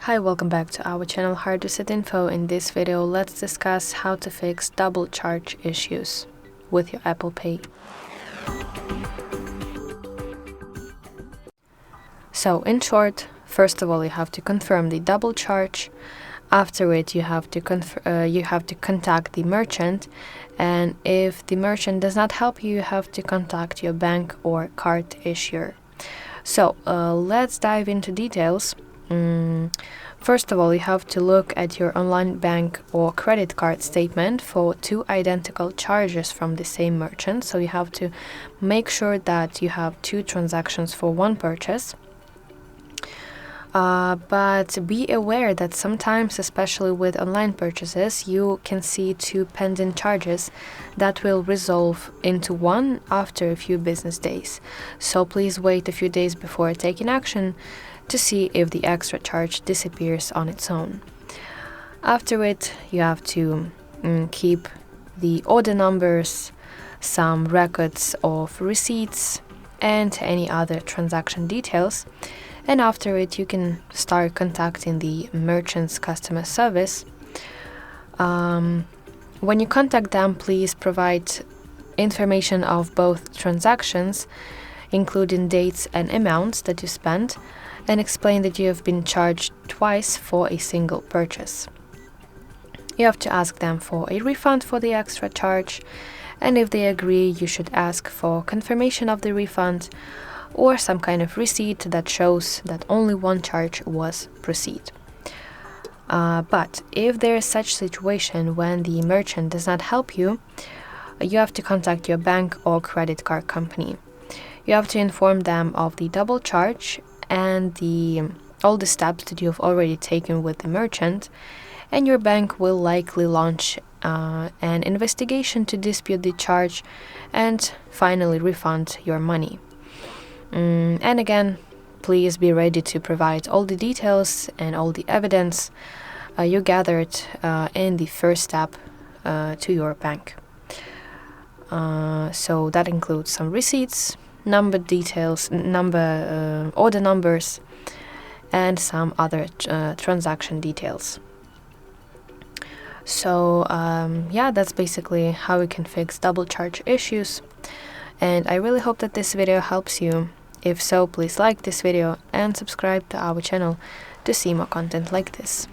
Hi, welcome back to our channel HardReset.Info. In this video, let's discuss how to fix double charge issues with your Apple Pay. So, in short, first of all, you have to confirm the double charge. After it, you have to contact the merchant, and if the merchant does not help you, you have to contact your bank or card issuer. So, let's dive into details. First of all, you have to look at your online bank or credit card statement for two identical charges from the same merchant. So you have to make sure that you have two transactions for one purchase. But be aware that sometimes, especially with online purchases, you can see two pending charges that will resolve into one after a few business days. So please wait a few days before taking action to see if the extra charge disappears on its own. After it, you have to keep the order numbers, some records of receipts, and any other transaction details. And after it, you can start contacting the merchant's customer service. When you contact them, please provide information of both transactions, including dates and amounts that you spent, and explain that you have been charged twice for a single purchase. You have to ask them for a refund for the extra charge, and if they agree, you should ask for confirmation of the refund or some kind of receipt that shows that only one charge was proceed. But if there is such situation when the merchant does not help you, you have to contact your bank or credit card company. You have to inform them of the double charge and all the steps that you have already taken with the merchant, and your bank will likely launch an investigation to dispute the charge and finally refund your money. And again, please be ready to provide all the details and all the evidence you gathered in the first step to your bank. So that includes some receipts, number details, order numbers, and some other transaction details. So that's basically how we can fix double charge issues. And I really hope that this video helps you. If so, please like this video and subscribe to our channel to see more content like this.